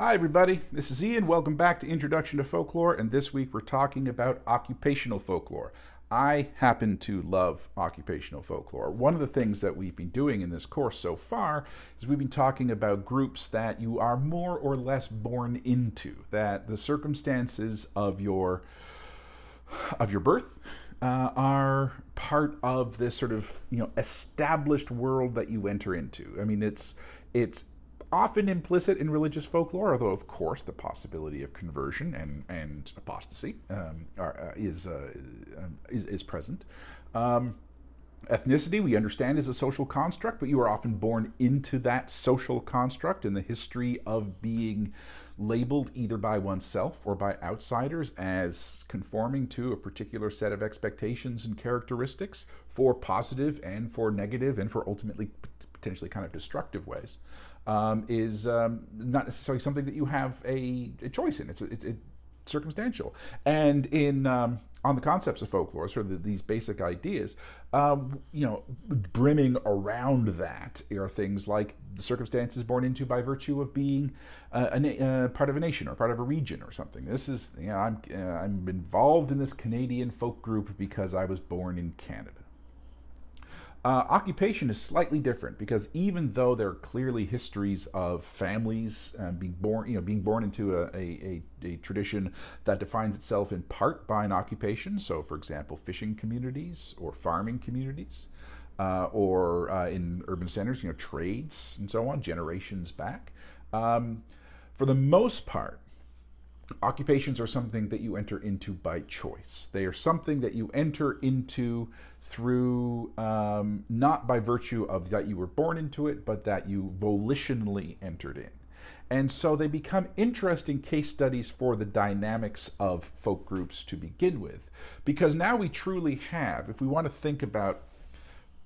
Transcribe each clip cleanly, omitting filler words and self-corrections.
Hi, everybody. This is Ian. Welcome back to Introduction to Folklore, and this week we're talking about occupational folklore. I happen to love occupational folklore. One of the things that we've been doing in this course so far is we've been talking about groups that you are more or less born into, that the circumstances of your birth are part of this sort of established world that you enter into. I mean, it's often implicit in religious folklore, although of course the possibility of conversion and apostasy is present. Ethnicity, we understand, is a social construct, but you are often born into that social construct in the history of being labeled either by oneself or by outsiders as conforming to a particular set of expectations and characteristics for positive and for negative and for ultimately potentially kind of destructive ways, is not necessarily something that you have a choice in. It's circumstantial. And in on the concepts of folklore, sort of these basic ideas, brimming around that are things like the circumstances born into by virtue of being part of a nation or part of a region or something. This is, I'm involved in this Canadian folk group because I was born in Canada. Occupation is slightly different because even though there are clearly histories of families being born into a tradition that defines itself in part by an occupation, so for example, fishing communities or farming communities, or in urban centers, trades and so on, generations back. For the most part, occupations are something that you enter into by choice. They are something that you enter into through not by virtue of that you were born into it, but that you volitionally entered in. And so they become interesting case studies for the dynamics of folk groups to begin with. Because now we truly have, if we want to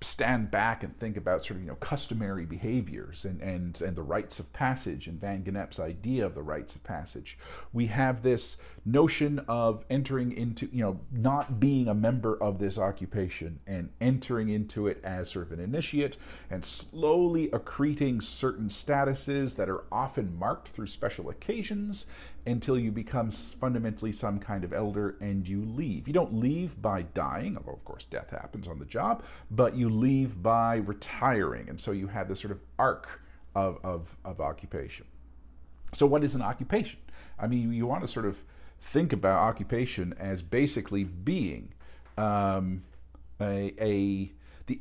stand back and think about sort of customary behaviors and the rites of passage and Van Gennep's idea of the rites of passage, we have this notion of entering into, not being a member of this occupation and entering into it as sort of an initiate and slowly accreting certain statuses that are often marked through special occasions until you become fundamentally some kind of elder and you leave. You don't leave by dying, although of course death happens on the job, but you leave by retiring. And so you have this sort of arc of occupation. So what is an occupation? I mean, you want to sort of think about occupation as basically being the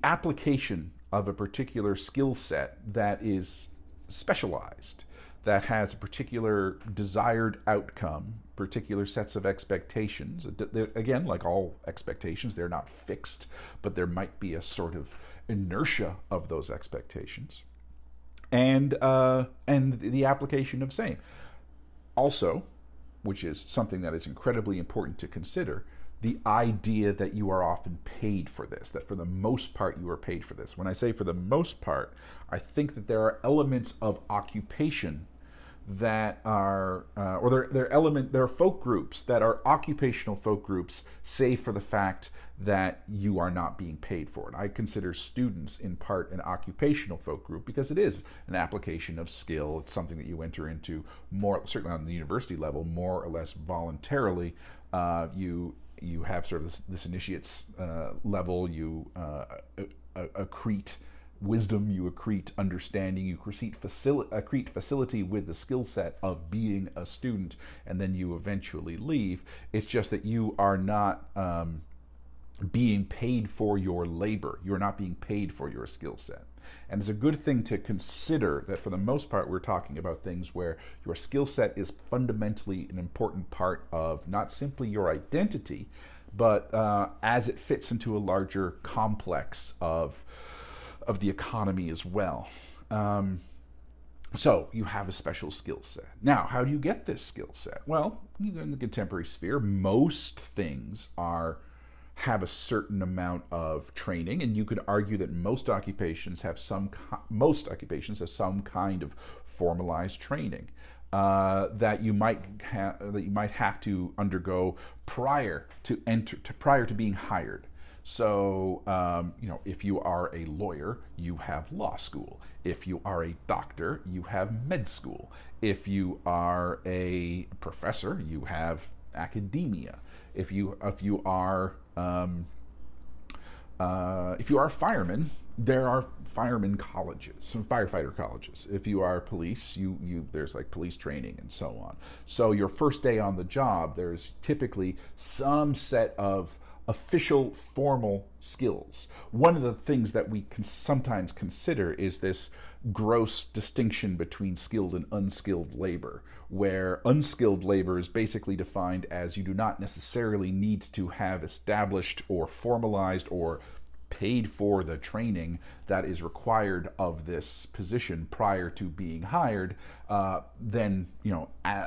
application of a particular skill set that is specialized, that has a particular desired outcome, particular sets of expectations. Again, like all expectations, they're not fixed, but there might be a sort of inertia of those expectations, and the application of same. Also, which is something that is incredibly important to consider, the idea that you are often paid for this, that for the most part you are paid for this. When I say for the most part, I think that there are elements of occupation that are, there are folk groups that are occupational folk groups, save for the fact that you are not being paid for it. I consider students in part an occupational folk group because it is an application of skill. It's something that you enter into more, certainly on the university level, more or less voluntarily. You have sort of this initiate's level. You accrete wisdom, you accrete understanding, you accrete facility with the skill set of being a student, and then you eventually leave. It's just that you are not being paid for your labor. You're not being paid for your skill set. And it's a good thing to consider that for the most part we're talking about things where your skill set is fundamentally an important part of not simply your identity, but as it fits into a larger complex of the economy as well. So you have a special skill set. Now, how do you get this skill set? Well, in the contemporary sphere, most things have a certain amount of training, and you could argue that most occupations have some kind of formalized training that you might have to undergo prior to being hired. So, if you are a lawyer, you have law school. If you are a doctor, you have med school. If you are a professor, you have academia. If you are a fireman, there are fireman colleges, some firefighter colleges. If you are police, there's like police training and so on. So your first day on the job, there's typically some set of official formal skills. One of the things that we can sometimes consider is this gross distinction between skilled and unskilled labor, where unskilled labor is basically defined as you do not necessarily need to have established or formalized or paid for the training that is required of this position prior to being hired. Then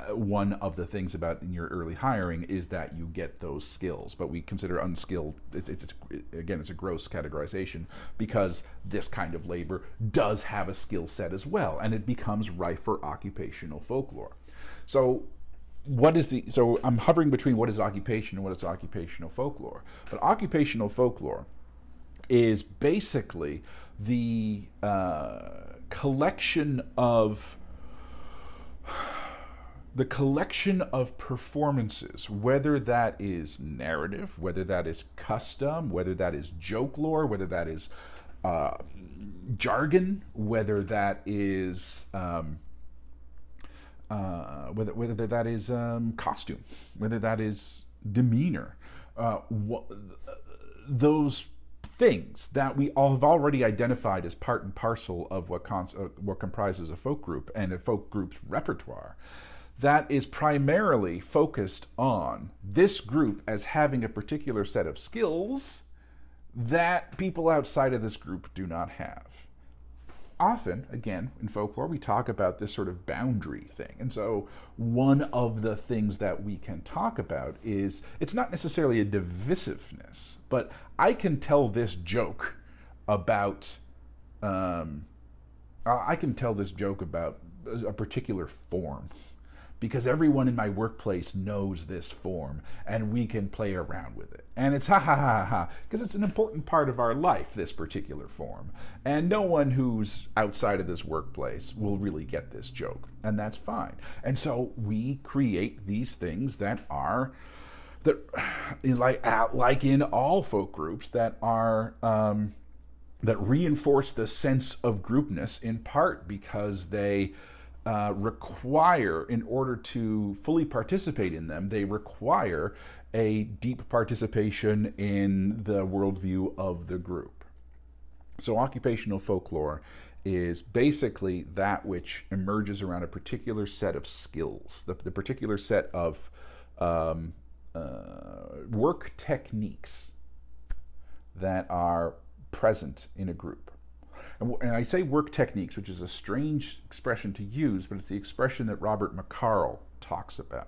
one of the things about in your early hiring is that you get those skills, but we consider unskilled, it's a gross categorization, because this kind of labor does have a skill set as well, and it becomes rife for occupational folklore. So I'm hovering between what is occupation and what is occupational folklore. But occupational folklore is basically the collection of performances, whether that is narrative, whether that is custom, whether that is joke lore, whether that is jargon, whether that is whether that is costume, whether that is demeanor, those things that we all have already identified as part and parcel of what comprises a folk group and a folk group's repertoire, that is primarily focused on this group as having a particular set of skills that people outside of this group do not have. Often, again, in folklore, we talk about this sort of boundary thing. And so one of the things that we can talk about is, it's not necessarily a divisiveness, but I can tell this joke about, a particular form, because everyone in my workplace knows this form, and we can play around with it. And it's ha ha ha ha, because it's an important part of our life, this particular form. And no one who's outside of this workplace will really get this joke, and that's fine. And so we create these things that are, like in all folk groups, that are that reinforce the sense of groupness, in part because they require, in order to fully participate in them, they require a deep participation in the worldview of the group. So occupational folklore is basically that which emerges around a particular set of skills, the particular set of work techniques that are present in a group. And I say work techniques, which is a strange expression to use, but it's the expression that Robert McCarle talks about,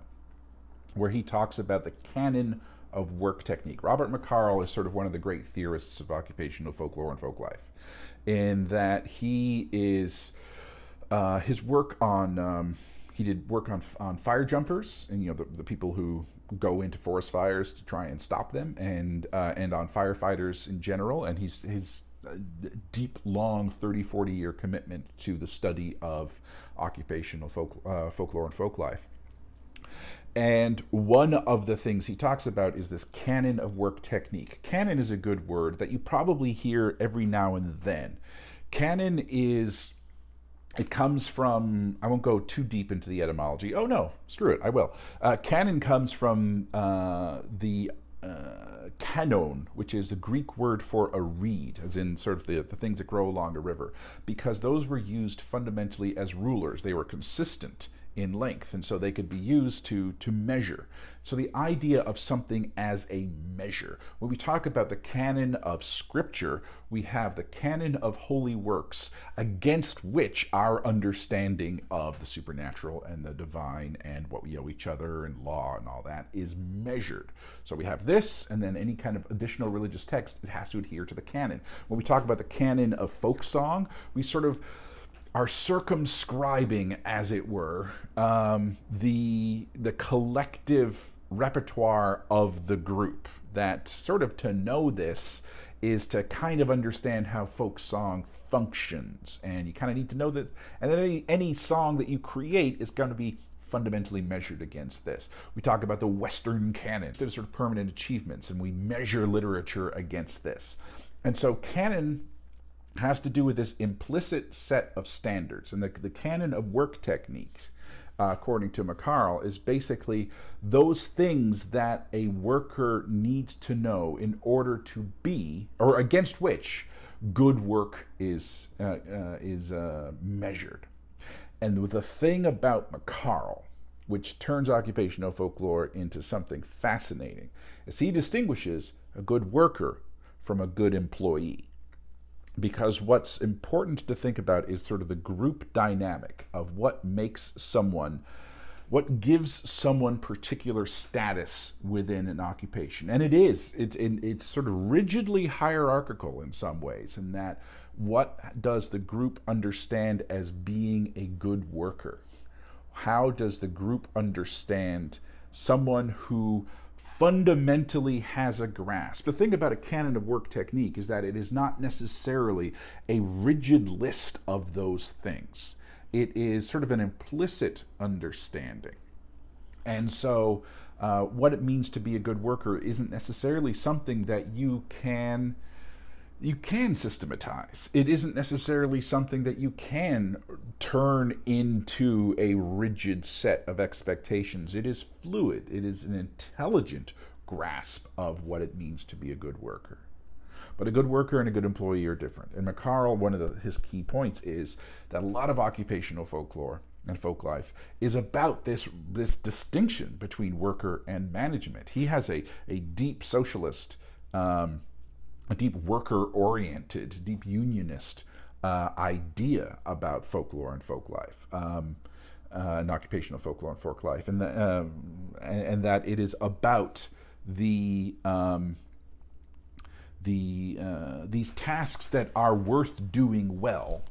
where he talks about the canon of work technique. Robert McCarle is sort of one of the great theorists of occupational folklore and folk life, in that he is, his work on, he did work on fire jumpers, and the people who go into forest fires to try and stop them, and on firefighters in general, and his deep, long 30-40 year commitment to the study of occupational folklore and folk life. And one of the things he talks about is this canon of work technique. Canon is a good word that you probably hear every now and then. Canon is, it comes from, I won't go too deep into the etymology. Oh no, screw it, I will. Canon comes from the canon, which is a Greek word for a reed, as in sort of the things that grow along a river, because those were used fundamentally as rulers. They were consistent in length, and so they could be used to measure. So the idea of something as a measure. When we talk about the canon of scripture, we have the canon of holy works, against which our understanding of the supernatural and the divine and what we owe each other and law and all that is measured. So we have this, and then any kind of additional religious text, it has to adhere to the canon. When we talk about the canon of folk song, we sort of are circumscribing, as it were, the collective repertoire of the group. That sort of to know this is to kind of understand how folk song functions, and you kind of need to know that. And then any song that you create is going to be fundamentally measured against this. We talk about the Western canon, sort of permanent achievements, and we measure literature against this. And so canon has to do with this implicit set of standards, and the canon of work techniques, according to McCarl, is basically those things that a worker needs to know in order to be, or against which good work is measured. And the thing about McCarl, which turns occupational folklore into something fascinating, is he distinguishes a good worker from a good employee. Because what's important to think about is sort of the group dynamic of what makes someone, what gives someone particular status within an occupation. And it's sort of rigidly hierarchical in some ways, in that what does the group understand as being a good worker? How does the group understand someone who fundamentally has a grasp? The thing about a canon of work technique is that it is not necessarily a rigid list of those things. It is sort of an implicit understanding. And so what it means to be a good worker isn't necessarily something that you can systematize. It isn't necessarily something that you can turn into a rigid set of expectations. It is fluid. It is an intelligent grasp of what it means to be a good worker. But a good worker and a good employee are different. And McCarl, one of his key points is that a lot of occupational folklore and folk life is about this distinction between worker and management. He has a deep socialist, a deep worker-oriented, deep unionist idea about folklore and folk life, and occupational folklore and folk life, and that it is about these tasks that are worth doing well,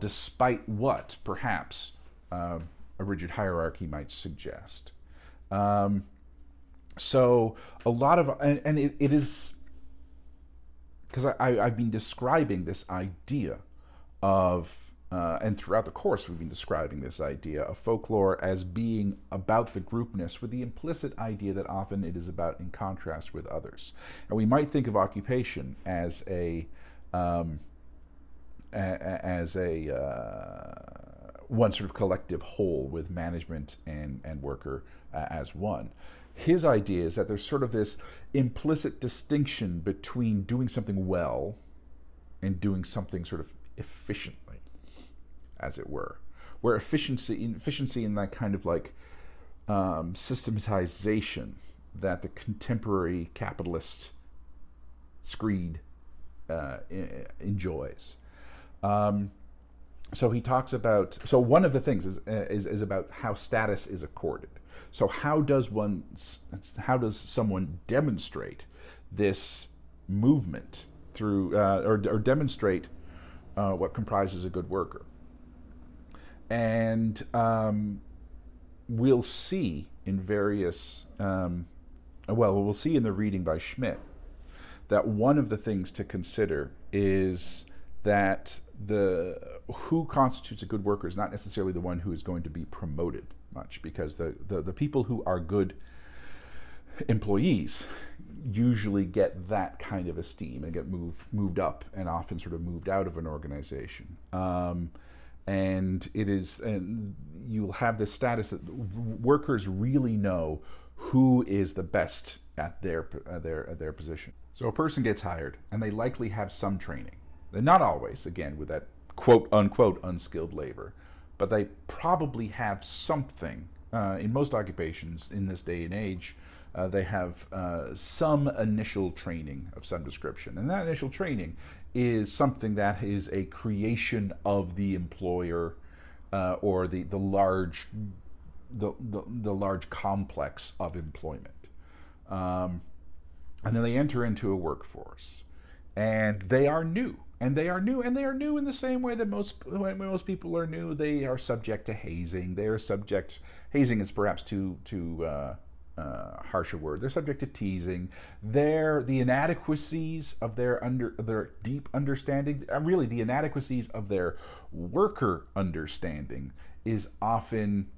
despite what perhaps a rigid hierarchy might suggest. So a lot of, and it is, because I've been describing this idea of, and throughout the course we've been describing this idea of folklore as being about the groupness, with the implicit idea that often it is about in contrast with others. And we might think of occupation as one sort of collective whole, with management and worker as one. His idea is that there's sort of this implicit distinction between doing something well and doing something sort of efficiently, as it were. Where efficiency in that kind of like systematization that the contemporary capitalist screed enjoys. So he talks about, so one of the things is about how status is accorded. So how does someone demonstrate this movement through, or demonstrate what comprises a good worker? And we'll see in various, we'll see in the reading by Schmidt that one of the things to consider is that who constitutes a good worker is not necessarily the one who is going to be promoted much, because the people who are good employees usually get that kind of esteem and get moved up, and often sort of moved out of an organization. And you'll have this status that workers really know who is the best at their position. So a person gets hired, and they likely have some training. They're not always, again, with that quote unquote unskilled labor, but they probably have something. In most occupations in this day and age, they have some initial training of some description, and that initial training is something that is a creation of the employer, or the large complex of employment, and then they enter into a workforce. and they are new. And they are new, and they are new in the same way that when most people are new. They are subject to hazing. They are subject. Hazing is perhaps too harsher word. They're subject to teasing. The inadequacies of their deep understanding, really the inadequacies of their worker understanding, is often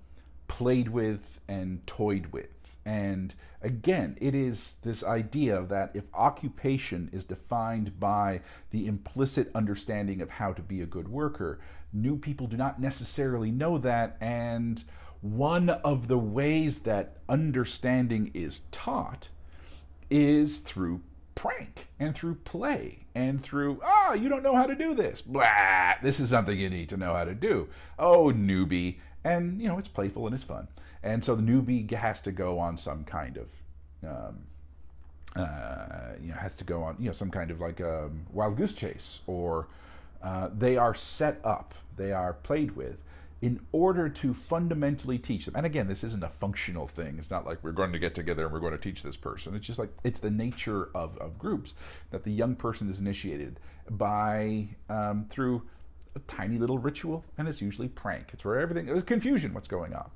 played with and toyed with. And again, it is this idea that if occupation is defined by the implicit understanding of how to be a good worker, new people do not necessarily know that. And one of the ways that understanding is taught is through prank and through play and through, you don't know how to do this. Blah, this is something you need to know how to do. Oh, newbie. And, it's playful and it's fun. And so the newbie has to go on some kind of, some kind of like a wild goose chase, or they are set up, they are played with in order to fundamentally teach them. And again, this isn't a functional thing. It's not like we're going to get together and we're going to teach this person. It's just like, it's the nature of groups that the young person is initiated by through a tiny little ritual, and it's usually prank. It's where there's confusion, what's going on.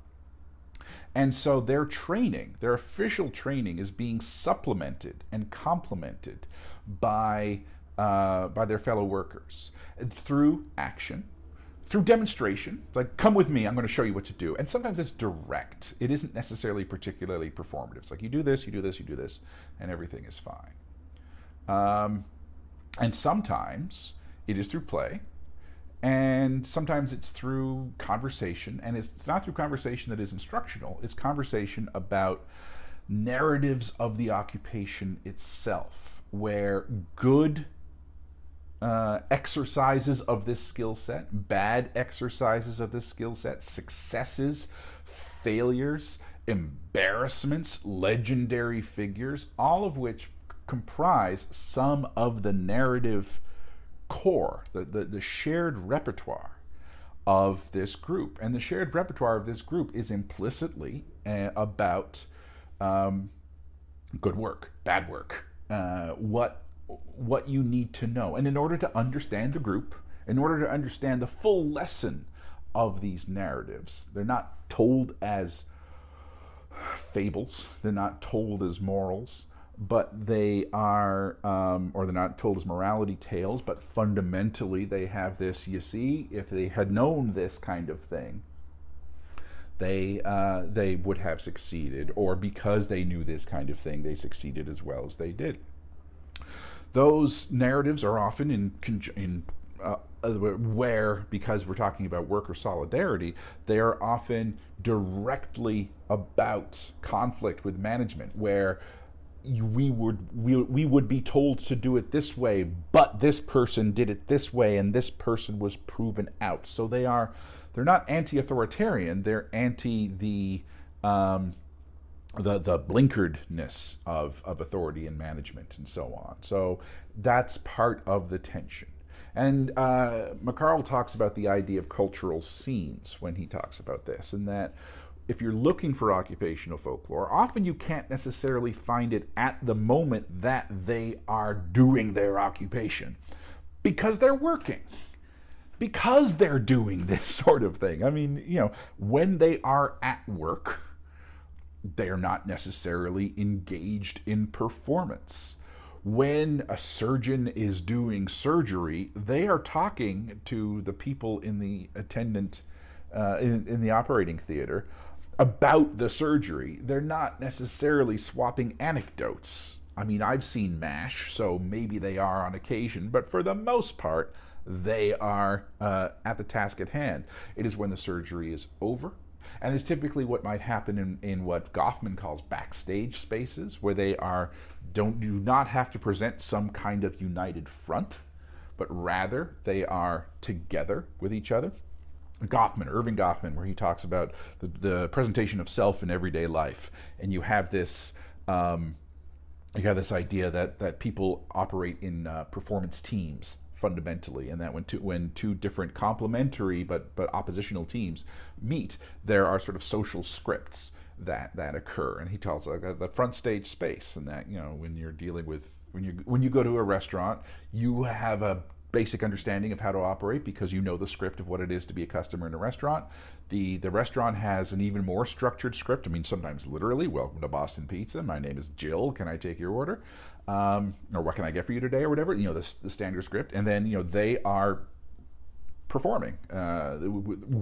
And so their training, their official training, is being supplemented and complemented by their fellow workers through action, through demonstration. It's like, come with me, I'm going to show you what to do. And sometimes it's direct. It isn't necessarily particularly performative. It's like, you do this, you do this, you do this, and everything is fine. And sometimes it is through play. And sometimes it's through conversation, and it's not through conversation that is instructional. It's conversation about narratives of the occupation itself, where good exercises of this skill set, bad exercises of this skill set, successes, failures, embarrassments, legendary figures, all of which comprise some of the narrative core, the shared repertoire of this group. And the shared repertoire of this group is implicitly about good work, bad work, what you need to know. And in order to understand the group, in order to understand the full lesson of these narratives, they're not told as fables, they're not told as morals, but they are, or they're not told as morality tales, but fundamentally they have this, you see, if they had known this kind of thing, they would have succeeded, or because they knew this kind of thing, they succeeded as well as they did. Those narratives are often where, because we're talking about worker solidarity, they are often directly about conflict with management, where we would be told to do it this way, but this person did it this way, and this person was proven out. So they're not anti-authoritarian. They're anti the blinkeredness of authority and management and so on. So that's part of the tension. And McCarl talks about the idea of cultural scenes when he talks about this, and that if you're looking for occupational folklore, often you can't necessarily find it at the moment that they are doing their occupation, because they're working, because they're doing this sort of thing. I mean, when they are at work, they're not necessarily engaged in performance. When a surgeon is doing surgery, they are talking to the people in the attendant, in the operating theater, about the surgery. They're not necessarily swapping anecdotes. I mean, I've seen MASH, so maybe they are on occasion, but for the most part, they are at the task at hand. It is when the surgery is over, and it's typically what might happen in what Goffman calls backstage spaces, where they do not have to present some kind of united front, but rather they are together with each other. Irving Goffman, where he talks about the presentation of self in everyday life, and you have this idea that people operate in performance teams fundamentally, and that when two different complementary but oppositional teams meet, there are sort of social scripts that occur. And he tells the front stage space, and that when you're dealing with when you go to a restaurant, you have a basic understanding of how to operate because you know the script of what it is to be a customer in a restaurant. The restaurant has an even more structured script. I mean, sometimes literally, welcome to Boston Pizza. My name is Jill. Can I take your order? Or what can I get for you today, or whatever. You know, the standard script, and then they are performing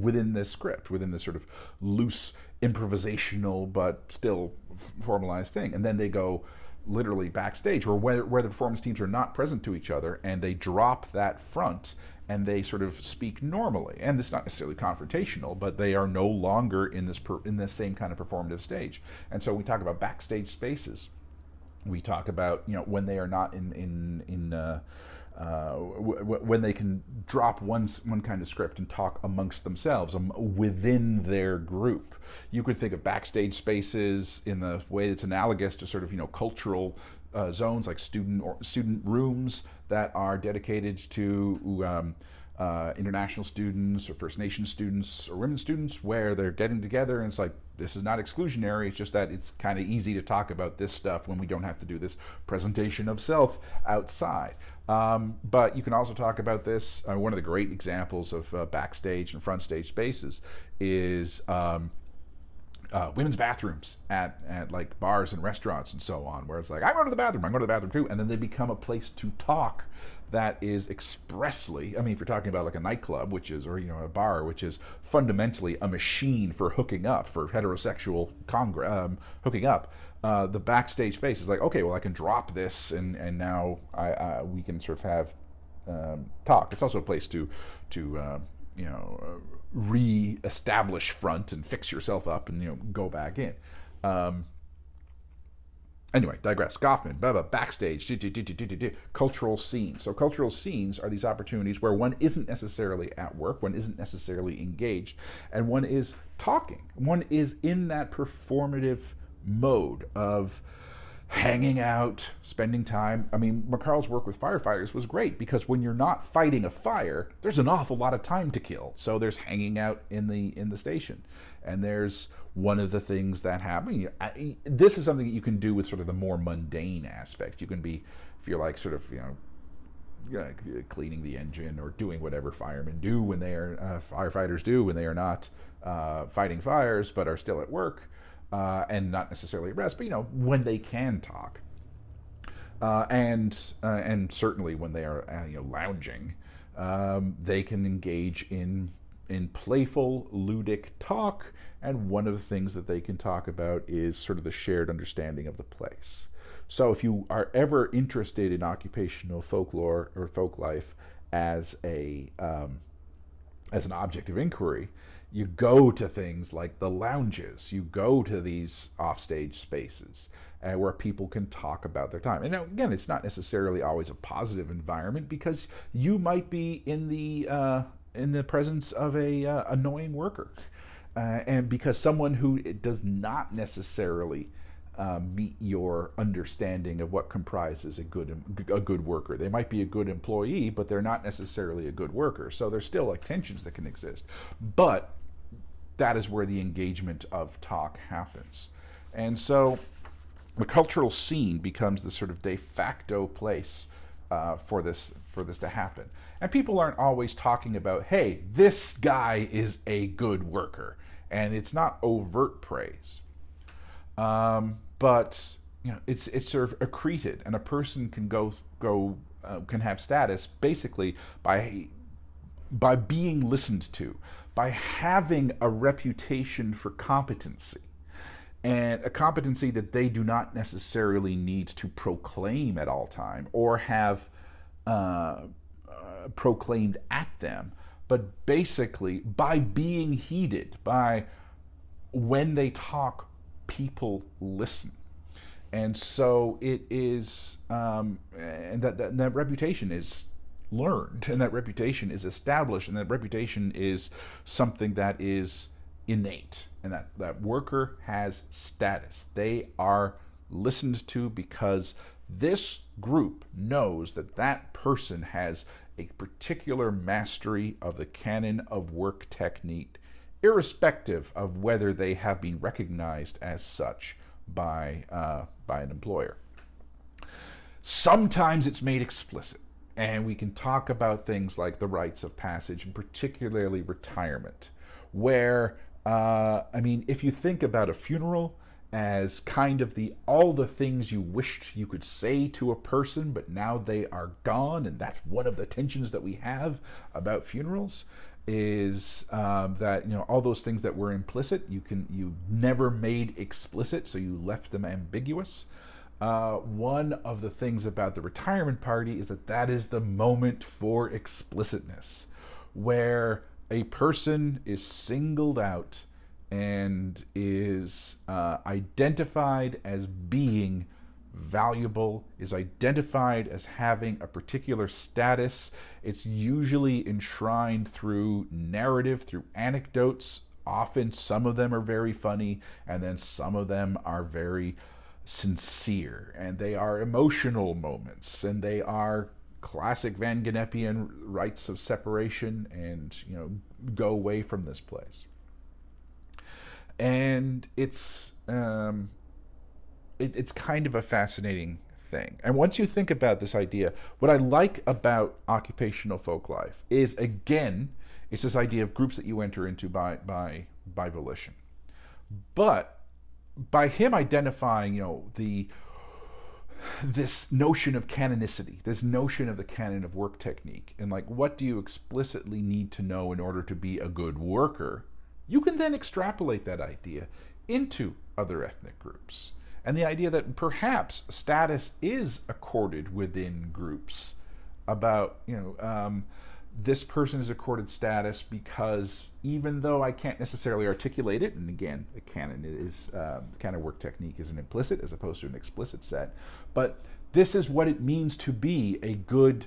within this script, within this sort of loose improvisational but still formalized thing, and then they go literally backstage, or where the performance teams are not present to each other, and they drop that front and they sort of speak normally. And it's not necessarily confrontational, but they are no longer in this same kind of performative stage. And so we talk about backstage spaces. We talk about when they are not when they can drop one kind of script and talk amongst themselves within their group. You could think of backstage spaces in the way that's analogous to sort of cultural zones, like student rooms that are dedicated to international students or First Nation students or women students, where they're getting together, and it's like, this is not exclusionary, it's just that it's kind of easy to talk about this stuff when we don't have to do this presentation of self outside. But you can also talk about this. One of the great examples of backstage and front stage spaces is women's bathrooms at like bars and restaurants and so on, where it's like, I'm going to the bathroom too, and then they become a place to talk that is expressly, I mean, if you're talking about like a nightclub, which is, or a bar, which is fundamentally a machine for hooking up, for heterosexual hooking up, the backstage space is like, okay, well, I can drop this, and now we can sort of have talk. It's also a place to re-establish front and fix yourself up and go back in. Anyway, digress. Goffman, backstage, cultural scenes. So cultural scenes are these opportunities where one isn't necessarily at work, one isn't necessarily engaged, and one is talking. One is in that performative mode of hanging out, spending time. I mean, McCarl's work with firefighters was great because when you're not fighting a fire, there's an awful lot of time to kill. So there's hanging out in the station, and there's one of the things that happen. This is something that you can do with sort of the more mundane aspects. You can be, if you're like sort of cleaning the engine or doing whatever firemen do when they are firefighters do when they are not fighting fires but are still at work. And not necessarily rest, but when they can talk, and certainly when they are lounging, they can engage in playful, ludic talk. And one of the things that they can talk about is sort of the shared understanding of the place. So if you are ever interested in occupational folklore or folk life as an object of inquiry, you go to things like the lounges, you go to these offstage spaces where people can talk about their time. And now, again, it's not necessarily always a positive environment, because you might be in the presence of a annoying worker, and because someone who does not necessarily meet your understanding of what comprises a good worker. They might be a good employee, but they're not necessarily a good worker. So there's still like tensions that can exist. But that is where the engagement of talk happens. And so the cultural scene becomes the sort of de facto place for this to happen. And people aren't always talking about, hey, this guy is a good worker. And it's not overt praise. But it's sort of accreted, and a person can can have status basically by being listened to, by having a reputation for competency, and a competency that they do not necessarily need to proclaim at all time or have proclaimed at them, but basically by being heeded, by when they talk, people listen. And so it is, and that reputation is learned, and that reputation is established, and that reputation is something that is innate, and that worker has status. They are listened to because this group knows that person has a particular mastery of the canon of work technique, irrespective of whether they have been recognized as such by an employer. Sometimes it's made explicit, and we can talk about things like the rites of passage, and particularly retirement, where, I mean, if you think about a funeral as kind of the all the things you wished you could say to a person, but now they are gone, and that's one of the tensions that we have about funerals, is that, you know, all those things that were implicit, you never made explicit, so you left them ambiguous. One of the things about the retirement party is that that is the moment for explicitness, where a person is singled out and is identified as being valuable, is identified as having a particular status. It's usually enshrined through narrative, through anecdotes. Often some of them are very funny, and then some of them are very sincere, and they are emotional moments, and they are classic Van Genepian rites of separation and, you know, go away from this place. And it's kind of a fascinating thing. And once you think about this idea, what I like about occupational folk life is, again, it's this idea of groups that you enter into by volition. But by him identifying, you know, this notion of canonicity, this notion of the canon of work technique, and like, what do you explicitly need to know in order to be a good worker, you can then extrapolate that idea into other ethnic groups. And the idea that perhaps status is accorded within groups, about, you know, this person is accorded status because, even though I can't necessarily articulate it, and again, the canon is canon work technique is an implicit as opposed to an explicit set, but this is what it means to be a good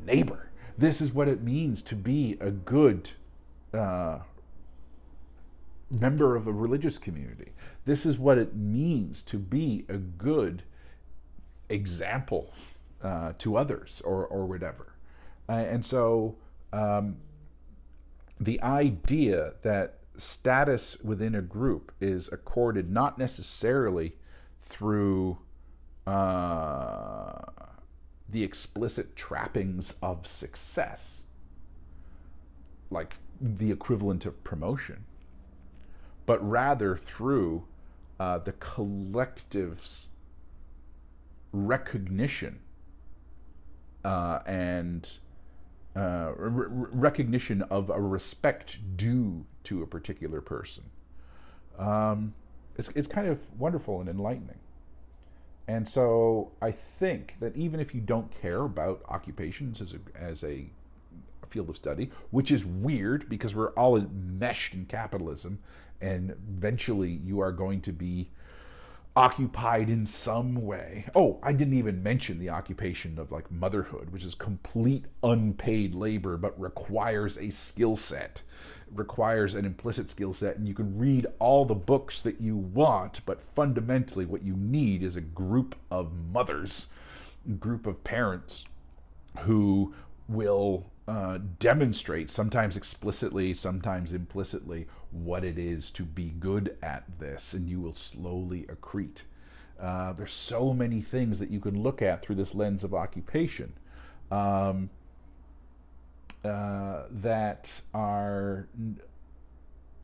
neighbor. This is what it means to be a good member of a religious community. This is what it means to be a good example to others, or whatever. And so the idea that status within a group is accorded not necessarily through the explicit trappings of success, like the equivalent of promotion, but rather through the collective's recognition and recognition of a respect due to a particular person. It's kind of wonderful and enlightening. And so I think that even if you don't care about occupations as a field of study, which is weird because we're all enmeshed in capitalism, and eventually you are going to be occupied in some way. Oh, I didn't even mention the occupation of like motherhood, which is complete unpaid labor but requires a skill set, requires an implicit skill set, and you can read all the books that you want, but fundamentally what you need is a group of mothers, a group of parents who will demonstrate, sometimes explicitly, sometimes implicitly, what it is to be good at this, and you will slowly accrete. There's so many things that you can look at through this lens of occupation that are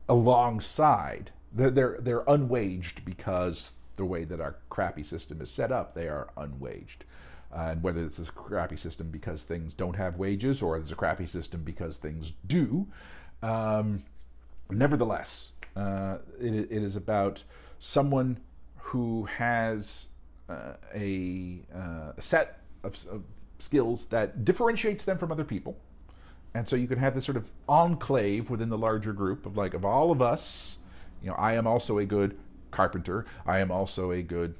alongside. They're unwaged because the way that our crappy system is set up, they are unwaged. And whether it's a crappy system because things don't have wages, or it's a crappy system because things do, nevertheless, it is about someone who has a set of skills that differentiates them from other people. And so you can have this sort of enclave within the larger group of, like, of all of us, you know, I am also a good carpenter, I am also a good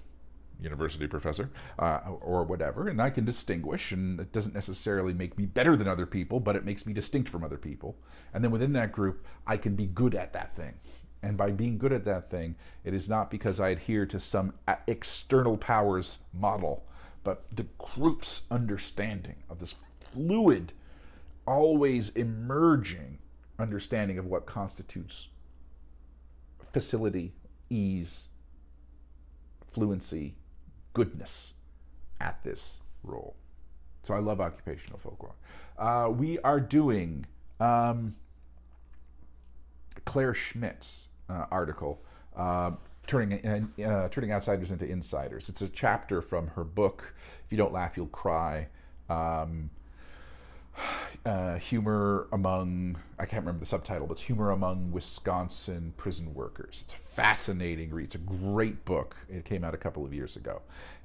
university professor, or whatever, and I can distinguish, and it doesn't necessarily make me better than other people, but it makes me distinct from other people. And then within that group, I can be good at that thing. And by being good at that thing, it is not because I adhere to some external powers model, but the group's understanding of this fluid, always emerging understanding of what constitutes facility, ease, fluency, goodness, at this role. So I love occupational folklore. We are doing Claire Schmidt's article, turning outsiders into insiders. It's a chapter from her book, If You Don't Laugh, You'll Cry. Humor among, I can't remember the subtitle, but it's Humor Among Wisconsin Prison Workers. It's a fascinating read. It's a great book. It came out a couple of years ago.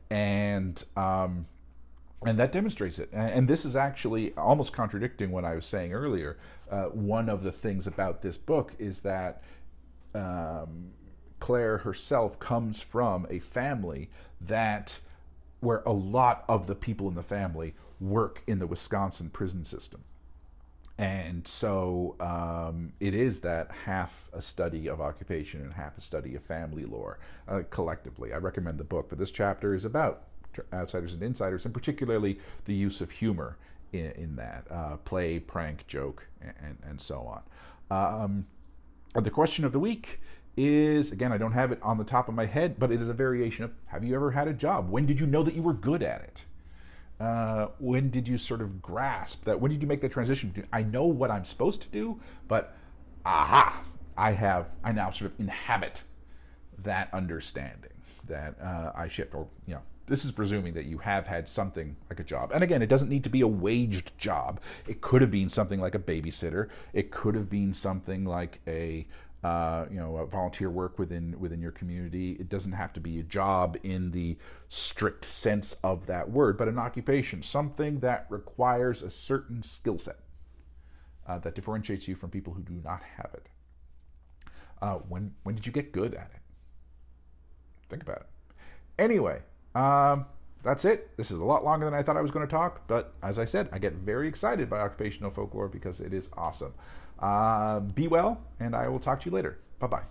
And that demonstrates it. And this is actually almost contradicting what I was saying earlier. One of the things about this book is that Claire herself comes from a family where a lot of the people in the family work in the Wisconsin prison system. And so it is that half a study of occupation and half a study of family lore collectively. I recommend the book, but this chapter is about outsiders and insiders, and particularly the use of humor in that play, prank, joke, and so on. The question of the week is, again, I don't have it on the top of my head, but it is a variation of, have you ever had a job? When did you know that you were good at it? When did you sort of grasp that? When did you make that transition between, I know what I'm supposed to do, but I now sort of inhabit that understanding that I shift, or, this is presuming that you have had something like a job. And again, it doesn't need to be a waged job. It could have been something like a babysitter. It could have been something like a volunteer work within your community. It doesn't have to be a job in the strict sense of that word, but an occupation, something that requires a certain skill set that differentiates you from people who do not have it. When did you get good at it? Think about it. Anyway, that's it. This is a lot longer than I thought I was going to talk, but as I said, I get very excited by occupational folklore because it is awesome. Be well, and I will talk to you later. Bye-bye.